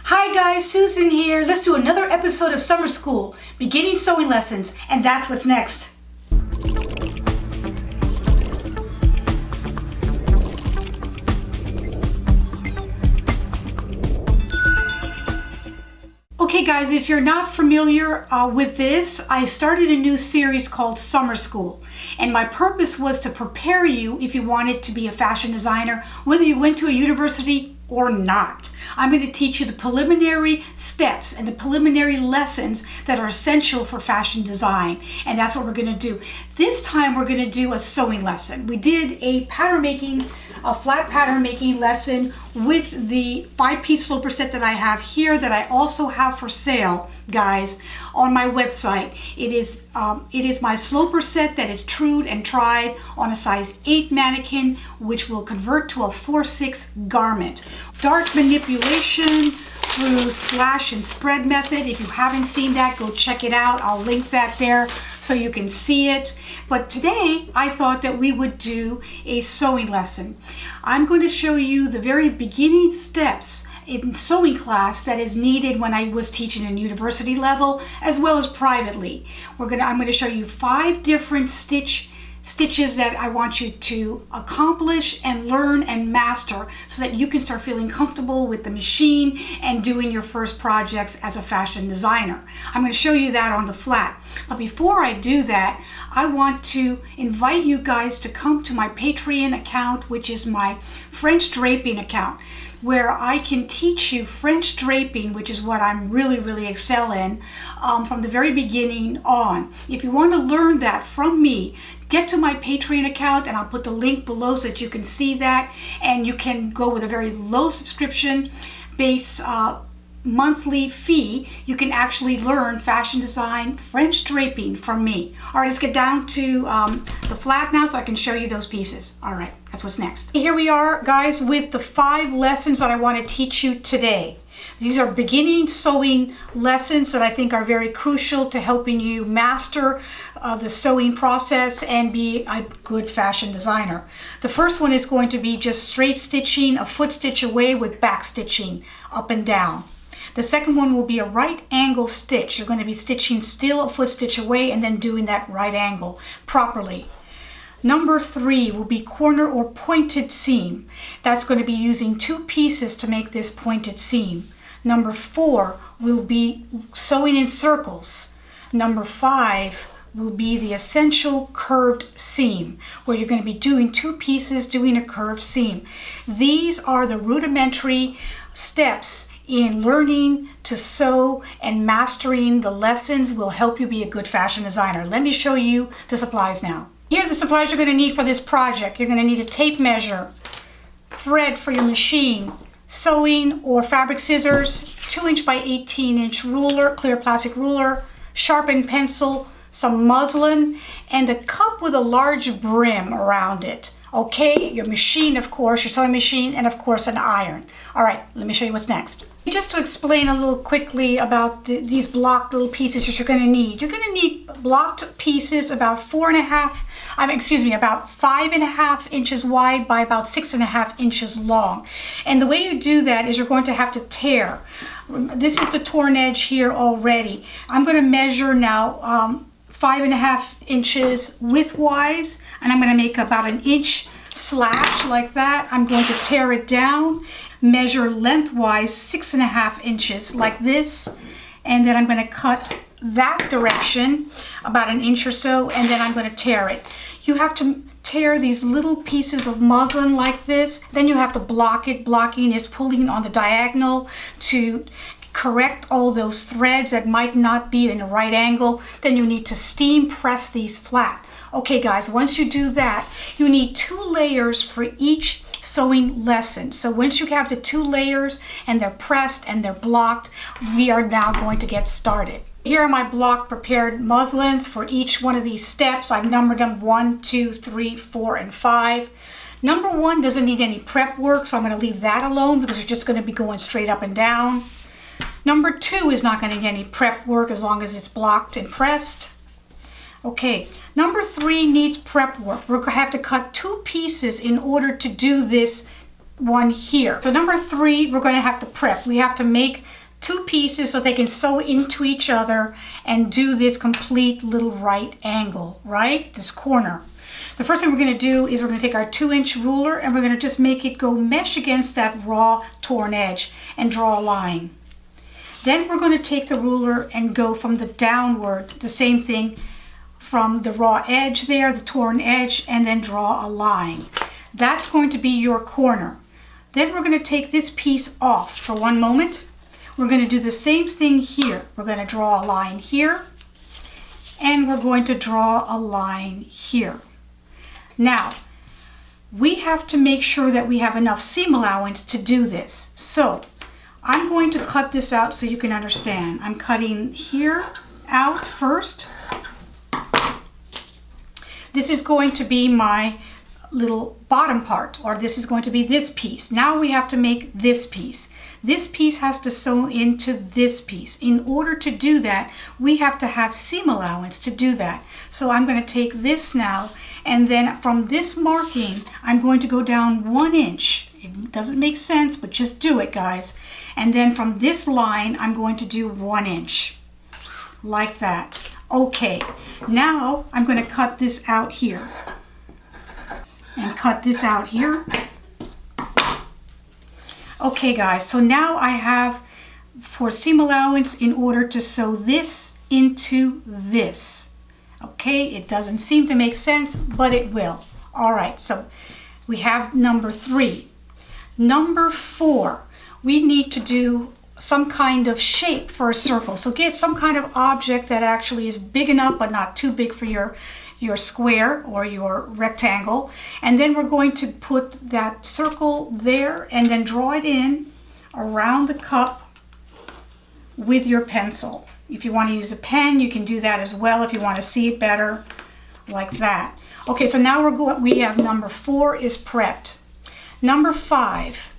Hi guys, Susan here. Let's do another episode of Summer School, beginning sewing lessons, and that's what's next. Okay guys, if you're not familiar with this, I started a new series called Summer School, and my purpose was to prepare you if you wanted to be a fashion designer, whether you went to a university or not. I'm going to teach you the preliminary steps and the preliminary lessons that are essential for fashion design, and that's what we're going to do. This time we're going to do a sewing lesson. We did a flat pattern making lesson with the 5-piece sloper set that I have here, that I also have for sale, guys, on my website. It is my sloper set that is trued and tried on a size 8 mannequin, which will convert to a 4/6 garment. Dart manipulation through slash and spread method. If you haven't seen that, go check it out. I'll link that there so you can see it. But today I thought that we would do a sewing lesson. I'm going to show you the very beginning steps in sewing class that is needed when I was teaching in university level as well as privately. I'm going to show you 5 different stitches that I want you to accomplish and learn and master so that you can start feeling comfortable with the machine and doing your first projects as a fashion designer. I'm going to show you that on the flat. But before I do that, I want to invite you guys to come to my Patreon account, which is my French draping account, where I can teach you French draping, which is what I'm really excel in, from the very beginning on. If you want to learn that from me, get to my Patreon account, and I'll put the link below so that you can see that, and you can go with a very low subscription base monthly fee. You can actually learn fashion design, French draping from me. All right, let's get down to the flat now so I can show you those pieces. All right, that's what's next. Here we are, guys, with the 5 lessons that I want to teach you today. These are beginning sewing lessons that I think are very crucial to helping you master the sewing process and be a good fashion designer. The first one is going to be just straight stitching a foot stitch away with back stitching up and down. The second one will be a right angle stitch. You're going to be stitching still a foot stitch away and then doing that right angle properly. Number 3 will be corner or pointed seam. That's going to be using 2 pieces to make this pointed seam. Number 4 will be sewing in circles. Number 5 will be the essential curved seam, where you're going to be doing 2 pieces doing a curved seam. These are the rudimentary steps in learning to sew, and mastering the lessons will help you be a good fashion designer. Let me show you the supplies now. Here are the supplies you're going to need for this project. You're going to need a tape measure, thread for your machine, sewing or fabric scissors, 2" by 18" ruler, clear plastic ruler, sharpened pencil, some muslin, and a cup with a large brim around it. Okay, your machine, of course, your sewing machine, and of course an iron. All right, let me show you what's next. Just to explain a little quickly about these blocked little pieces that you're going to need. You're going to need blocked pieces about 5.5 inches wide by about 6.5 inches long. And the way you do that is you're going to have to tear. This is the torn edge here already. I'm going to measure now 5.5 inches widthwise, and I'm going to make about an inch slash like that. I'm going to tear it down, measure lengthwise 6.5 inches like this, and then I'm going to cut that direction about an inch or so, and then I'm going to tear it. You have to tear these little pieces of muslin like this, then you have to block it. Blocking is pulling on the diagonal to correct all those threads that might not be in the right angle. Then you need to steam press these flat. Okay guys, once you do that, you need 2 layers for each sewing lesson. So once you have the 2 layers and they're pressed and they're blocked, we are now going to get started. Here are my block prepared muslins for each one of these steps. I've numbered them 1, 2, 3, 4, and 5. Number 1 doesn't need any prep work, so I'm going to leave that alone because you're just going to be going straight up and down. Number 2 is not going to get any prep work as long as it's blocked and pressed. Okay, number 3 needs prep work. We're going to have to cut 2 pieces in order to do this one here. So number 3, we're going to have to prep. We have to make 2 pieces so they can sew into each other and do this complete little right angle, right? This corner. The first thing we're going to do is we're going to take our 2-inch ruler and we're going to just make it go mesh against that raw torn edge and draw a line. Then we're going to take the ruler and go from the downward, the same thing from the raw edge there, the torn edge, and then draw a line. That's going to be your corner. Then we're going to take this piece off for one moment. We're going to do the same thing here. We're going to draw a line here, and we're going to draw a line here. Now, we have to make sure that we have enough seam allowance to do this. So, I'm going to cut this out so you can understand. I'm cutting here out first. This is going to be my little bottom part, or this is going to be this piece. Now we have to make this piece. This piece has to sew into this piece. In order to do that, we have to have seam allowance to do that. So I'm going to take this now, and then from this marking, I'm going to go down 1 inch. It doesn't make sense, but just do it, guys. And then from this line, I'm going to do 1 inch, like that. Okay, now I'm going to cut this out here. And cut this out here. Okay guys, so now I have for seam allowance in order to sew this into this. Okay, it doesn't seem to make sense, but it will. All right, so we have number 3. Number 4, we need to do some kind of shape for a circle. So get some kind of object that actually is big enough but not too big for your square or your rectangle, and then we're going to put that circle there and then draw it in around the cup with your pencil. If you want to use a pen, you can do that as well if you want to see it better, like that. Okay, so now we have number 4 is prepped. Number 5,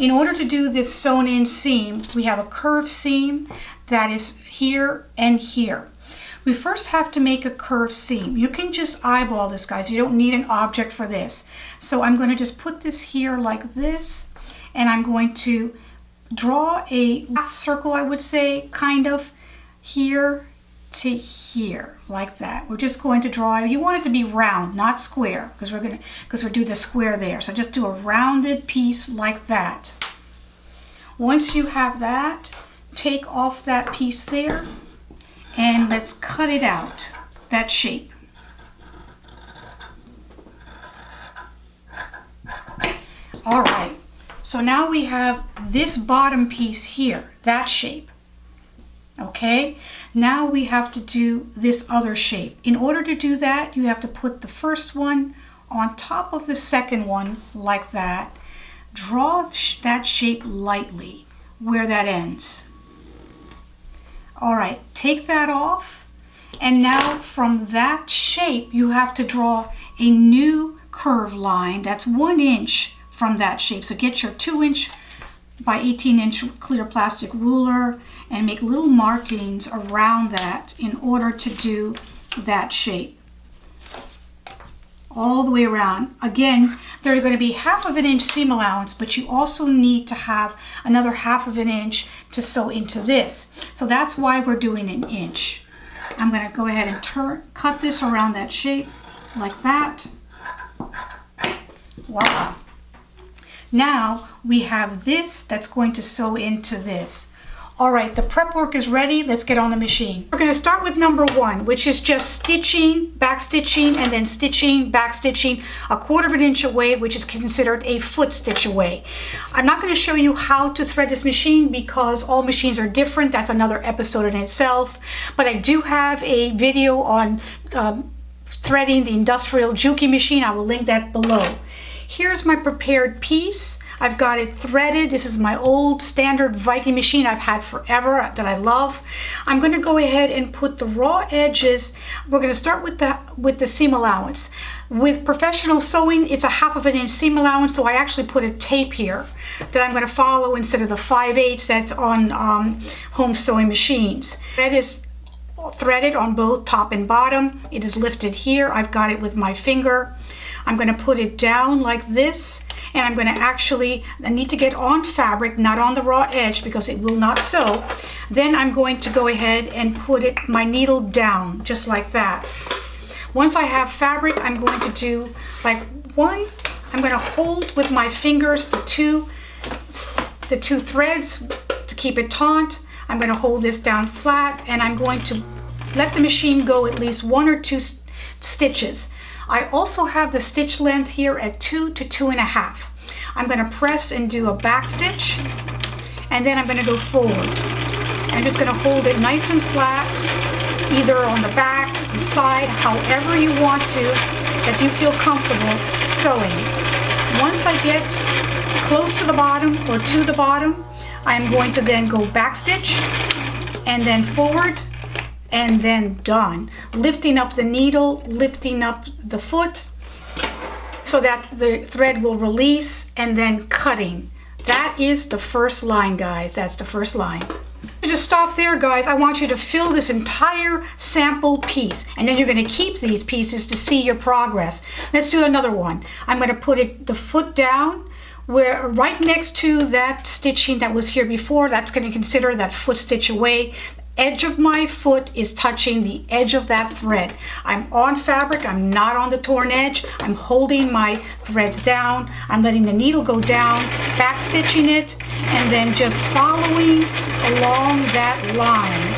in order to do this sewn in seam, we have a curved seam that is here and here. We first have to make a curved seam. You can just eyeball this, guys. You don't need an object for this. So I'm going to just put this here like this, and I'm going to draw a half circle, I would say, kind of here to here, like that. We're just going to draw, you want it to be round, not square, because we're doing the square there. So just do a rounded piece like that. Once you have that, take off that piece there, and let's cut it out, that shape. All right, so now we have this bottom piece here, that shape. Okay, now we have to do this other shape. In order to do that, you have to put the first one on top of the second one, like that. Draw that shape lightly where that ends. All right, take that off, and now from that shape you have to draw a new curved line that's 1 inch from that shape. So get your 2-inch by 18-inch clear plastic ruler and make little markings around that in order to do that shape. All the way around. Again, there's going to be 1/2 inch seam allowance, but you also need to have another 1/2 inch to sew into this. So that's why we're doing 1 inch. I'm going to go ahead and cut this around that shape like that. Voila. Now we have this that's going to sew into this. All right, the prep work is ready. Let's get on the machine. We're going to start with number 1, which is just stitching, back stitching, and then stitching, back stitching 1/4 inch away, which is considered a foot stitch away. I'm not going to show you how to thread this machine because all machines are different. That's another episode in itself. But I do have a video on threading the industrial Juki machine. I will link that below. Here's my prepared piece. I've got it threaded. This is my old standard Viking machine I've had forever that I love. I'm going to go ahead and put the raw edges. We're going to start with the seam allowance. With professional sewing, it's 1/2 inch seam allowance, so I actually put a tape here that I'm going to follow instead of the 5/8 that's on home sewing machines. That is threaded on both top and bottom. It is lifted here. I've got it with my finger. I'm going to put it down like this, and I'm going to I need to get on fabric, not on the raw edge because it will not sew. Then I'm going to go ahead and put my needle down just like that. Once I have fabric, I'm going to do like I'm going to hold with my fingers the two threads to keep it taut. I'm going to hold this down flat, and I'm going to let the machine go at least 1 or 2 stitches. I also have the stitch length here at 2 to 2.5. I'm going to press and do a back stitch, and then I'm going to go forward. I'm just going to hold it nice and flat, either on the back, the side, however you want to, that you feel comfortable sewing. Once I get close to the bottom or to the bottom, I'm going to then go back stitch and then forward and then done. Lifting up the needle, lifting up the foot so that the thread will release, and then cutting. That is the first line, guys. That's the first line. To stop there, guys, I want you to fill this entire sample piece, and then you're going to keep these pieces to see your progress. Let's do another one. I'm going to put the foot down where right next to that stitching that was here before. That's going to consider that foot stitch away. The edge of my foot is touching the edge of that thread. I'm on fabric, I'm not on the torn edge. I'm holding my threads down. I'm letting the needle go down, back stitching it, and then just following along that line,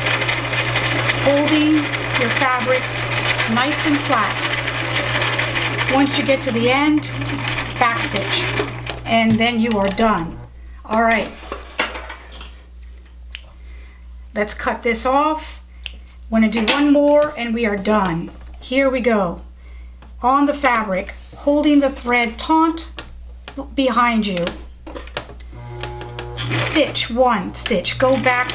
holding your fabric nice and flat. Once you get to the end, back stitch, and then you are done. All right, let's cut this off. Want to do one more and we are done. Here we go. On the fabric, holding the thread taut behind you. Stitch 1 stitch, go back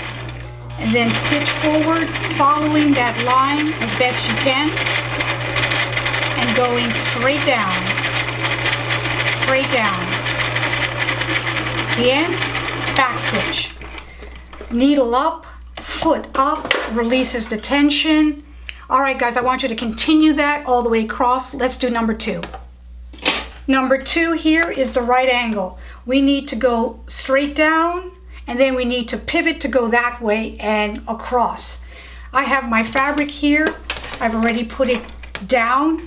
and then stitch forward, following that line as best you can, and going straight down, straight down. The end, back stitch. Needle up, foot up, releases the tension. All right, guys, I want you to continue that all the way across. Let's do number 2. Number 2 here is the right angle. We need to go straight down, and then we need to pivot to go that way and across. I have my fabric here. I've already put it down.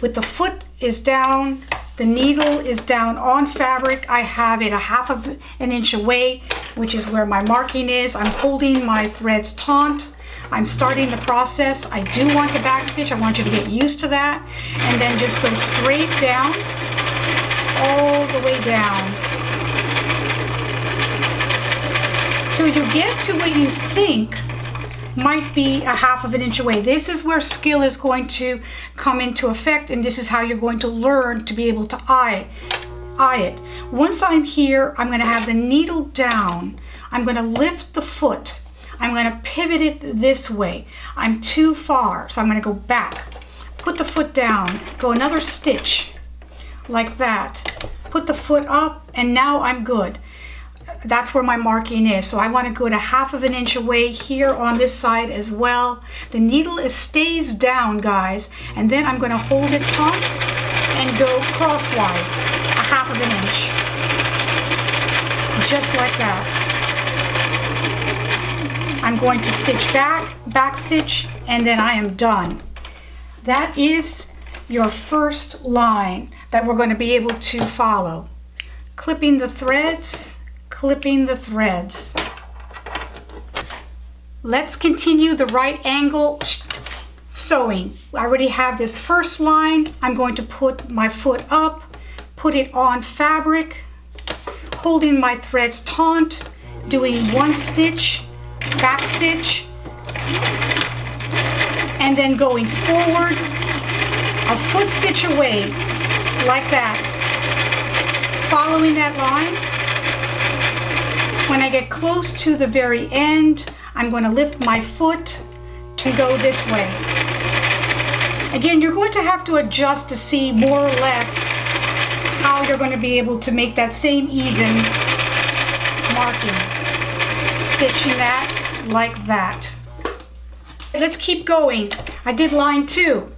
With the foot is down, the needle is down on fabric. I have it 1/2 of an inch away, which is where my marking is. I'm holding my threads taut. I'm starting the process. I do want to backstitch. I want you to get used to that. And then just go straight down, all the way down, till you get to what you think might be 1/2 of an inch away. This is where skill is going to come into effect, and this is how you're going to learn to be able to eye it. Once I'm here, I'm going to have the needle down. I'm going to lift the foot. I'm going to pivot it this way. I'm too far, so I'm going to go back. Put the foot down, go another stitch like that. Put the foot up, and now I'm good. That's where my marking is. So I want to go to 1/2 of an inch away here on this side as well. The needle stays down, guys, and then I'm going to hold it taut and go crosswise 1/2 of an inch, just like that. I'm going to stitch back stitch, and then I am done. That is your first line that we're going to be able to follow. Clipping the threads, clipping the threads. Let's continue the right angle sewing. I already have this first line. I'm going to put my foot up, put it on fabric, holding my threads taut, doing 1 stitch, back stitch, and then going forward a foot stitch away like that, following that line. When I get close to the very end, I'm going to lift my foot to go this way. Again, you're going to have to adjust to see more or less how you're going to be able to make that same even marking. Stitching that like that. Let's keep going. I did line 2.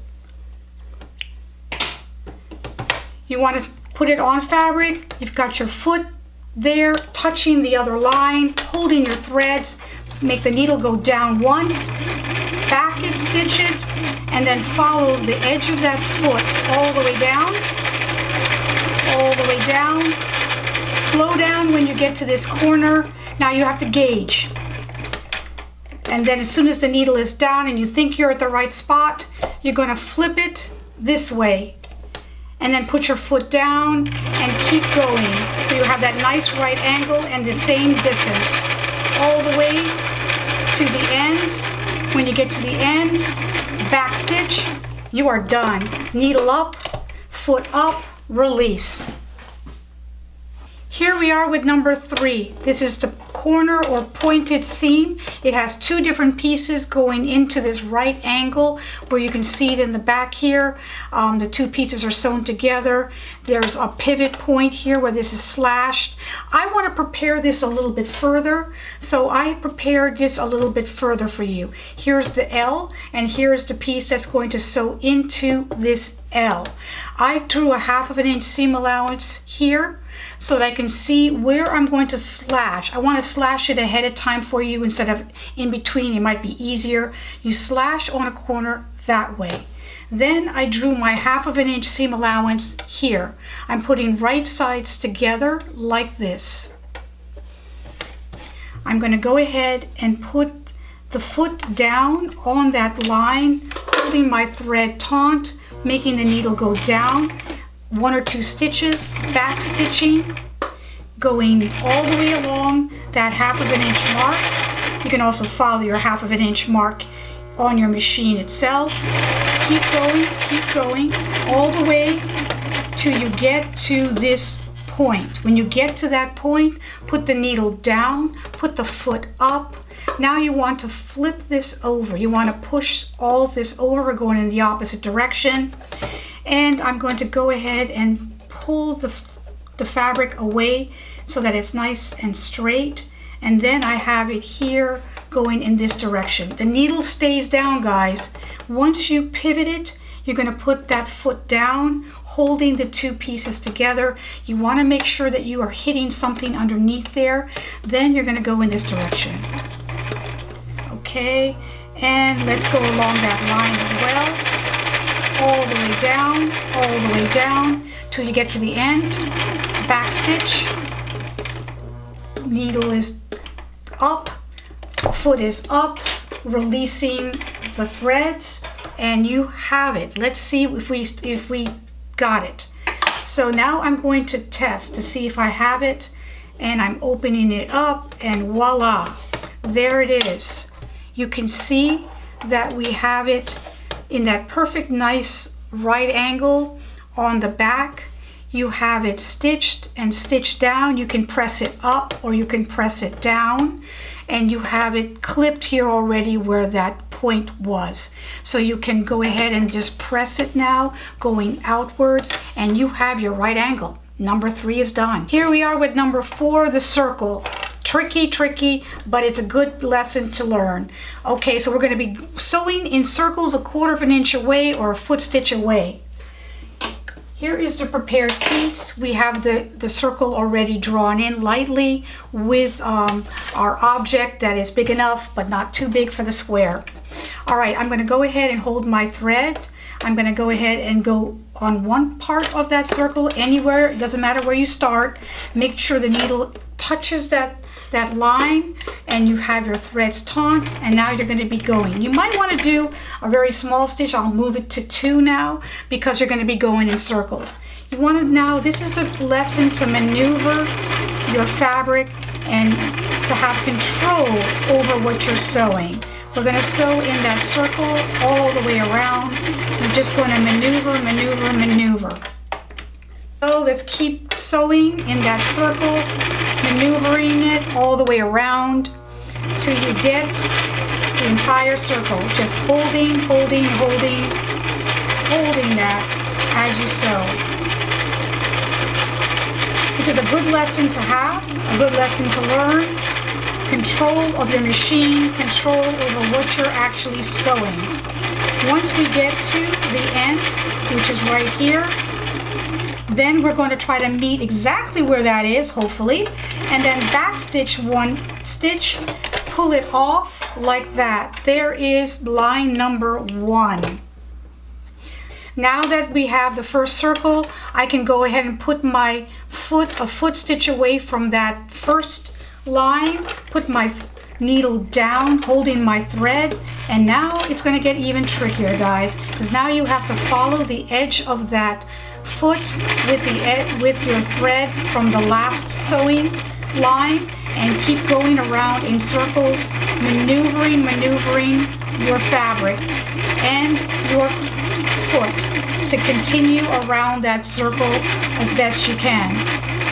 You want to put it on fabric. You've got your foot there touching the other line, holding your threads. Make the needle go down once, back it, stitch it, and then follow the edge of that foot all the way down, all the way down. Slow down when you get to this corner. Now you have to gauge. And then as soon as the needle is down and you think you're at the right spot, you're going to flip it this way. And then put your foot down and keep going. So you have that nice right angle and the same distance. All the way to the end. When you get to the end, back stitch, you are done. Needle up, foot up, release. Here we are with number 3. This is the corner or pointed seam. It has 2 different pieces going into this right angle where you can see it in the back here. The 2 pieces are sewn together. There's a pivot point here where this is slashed. I want to prepare this a little bit further, so I prepared this a little bit further for you. Here's the L, and here's the piece that's going to sew into this L. I drew a 1/2 inch seam allowance here, so that I can see where I'm going to slash. I want to slash it ahead of time for you instead of in between. It might be easier. You slash on a corner that way. Then I drew my 1/2 inch seam allowance here. I'm putting right sides together like this. I'm going to go ahead and put the foot down on that line, holding my thread taut, making the needle go down. 1 or 2 stitches, back stitching, going all the way along that 1/2 inch mark. You can also follow your 1/2 inch mark on your machine itself. Keep going, all the way till you get to this point. When you get to that point, put the needle down, put the foot up. Now you want to flip this over. You want to push all of this over. We're going in the opposite direction. And I'm going to go ahead and pull the fabric away so that it's nice and straight. And then I have it here going in this direction. The needle stays down, guys. Once you pivot it, you're going to put that foot down, holding the 2 pieces together. You want to make sure that you are hitting something underneath there. Then you're going to go in this direction. Okay, and let's go along that line as well. All the way down, all the way down till you get to the end. Back stitch. Needle is up, foot is up, releasing the threads, and you have it. Let's see if we got it. So now I'm going to test to see if I have it, and I'm opening it up, and voila, there it is. You can see that we have it in that perfect nice right angle on the back. You have it stitched and stitched down. You can press it up or you can press it down, and you have it clipped here already where that point was. So you can go ahead and just press it now going outwards, and you have your right angle. Number 3 is done. Here we are with number 4, the circle. Tricky, but it's a good lesson to learn. Okay, so we're going to be sewing in circles 1/4 inch away or a foot stitch away. Here is the prepared piece. We have the circle already drawn in lightly with our object that is big enough but not too big for the square. All right, I'm going to go ahead and hold my thread. I'm going to go ahead and go on one part of that circle, anywhere, it doesn't matter where you start. Make sure the needle touches that line and you have your threads taut, and now you're going to be going. You might want to do a very small stitch. I'll move it to 2 now because you're going to be going in circles. You want to now, this is a lesson to maneuver your fabric and to have control over what you're sewing. We're going to sew in that circle all the way around. We're just going to maneuver. So let's keep sewing in that circle, maneuvering it all the way around till you get the entire circle. Just holding that as you sew. This is a good lesson to have, a good lesson to learn. Control of your machine, control over what you're actually sewing. Once we get to the end, which is right here, then we're going to try to meet exactly where that is, hopefully, and then back stitch one stitch, pull it off like that. There is line number 1. Now that we have the first circle, I can go ahead and put my foot a foot stitch away from that first line, put my needle down, holding my thread, and now it's going to get even trickier, guys, because now you have to follow the edge of that foot with your thread from the last sewing line and keep going around in circles, maneuvering your fabric and your foot to continue around that circle as best you can.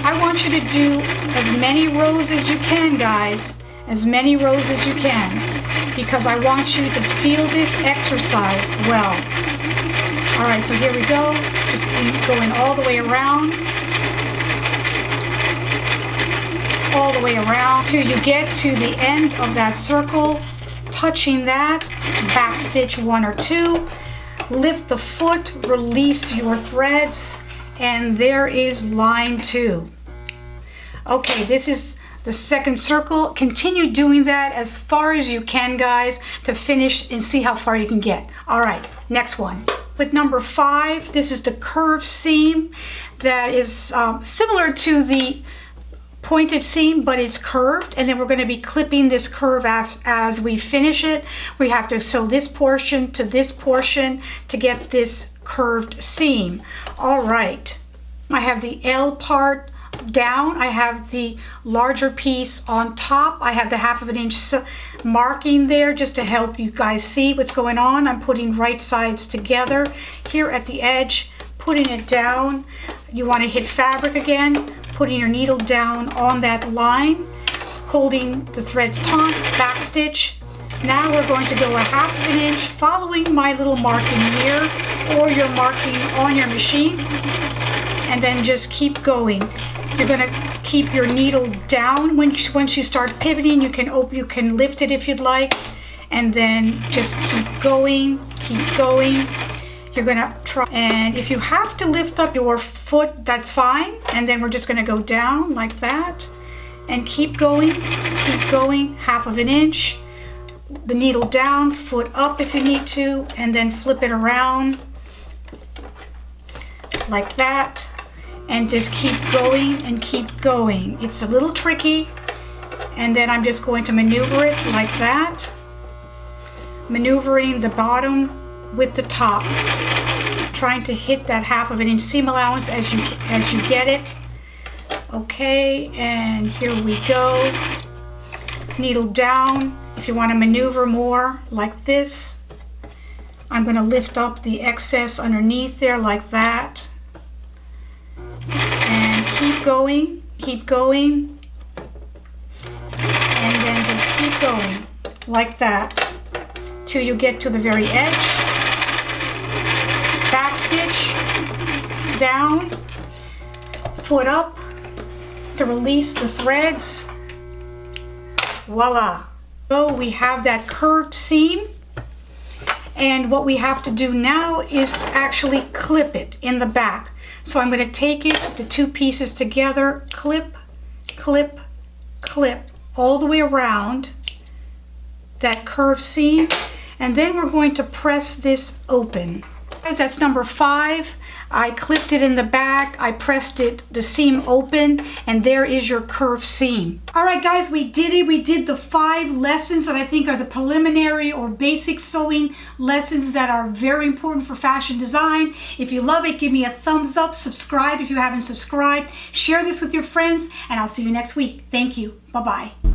I want you to do as many rows as you can, guys, as many rows as you can, because I want you to feel this exercise well. All right, so here we go. Just keep going all the way around till you get to the end of that circle, touching that, back stitch 1 or 2, lift the foot, release your threads, and there is line 2. Okay, this is the second circle. Continue doing that as far as you can, guys, to finish and see how far you can get. All right, next one. With number 5, this is the curved seam that is similar to the pointed seam, but it's curved, and then we're going to be clipping this curve as we finish it. We have to sew this portion to this portion to get this curved seam. All right, I have the L part down, I have the larger piece on top, I have the 1/2 inch marking there just to help you guys see what's going on. I'm putting right sides together here at the edge, putting it down. You want to hit fabric again, putting your needle down on that line, holding the threads taut, back stitch. Now we're going to go a 1/2 inch following my little marking here or your marking on your machine, and then just keep going. You're going to keep your needle down once you start pivoting. You can lift it if you'd like, and then just keep going. You're going to try, and if you have to lift up your foot, that's fine, and then we're just going to go down like that and keep going, 1/2 inch, the needle down, foot up if you need to, and then flip it around like that, and just keep going and keep going. It's a little tricky, and then I'm just going to maneuver it like that, maneuvering the bottom with the top, trying to hit that 1/2 inch seam allowance as you get it. Okay, and here we go. Needle down if you want to maneuver more like this. I'm going to lift up the excess underneath there like that, and keep going, and then just keep going like that till you get to the very edge. Back stitch down, foot up to release the threads. Voila. So we have that curved seam, and what we have to do now is actually clip it in the back. So I'm going to take it, the two pieces together, clip, clip, clip all the way around that curved seam, and then we're going to press this open. Guys, that's number 5. I clipped it in the back, I pressed it, the seam open, and there is your curved seam. All right, guys, we did it. We did the 5 lessons that I think are the preliminary or basic sewing lessons that are very important for fashion design. If you love it, give me a thumbs up, subscribe if you haven't subscribed, share this with your friends, and I'll see you next week. Thank you. Bye-bye.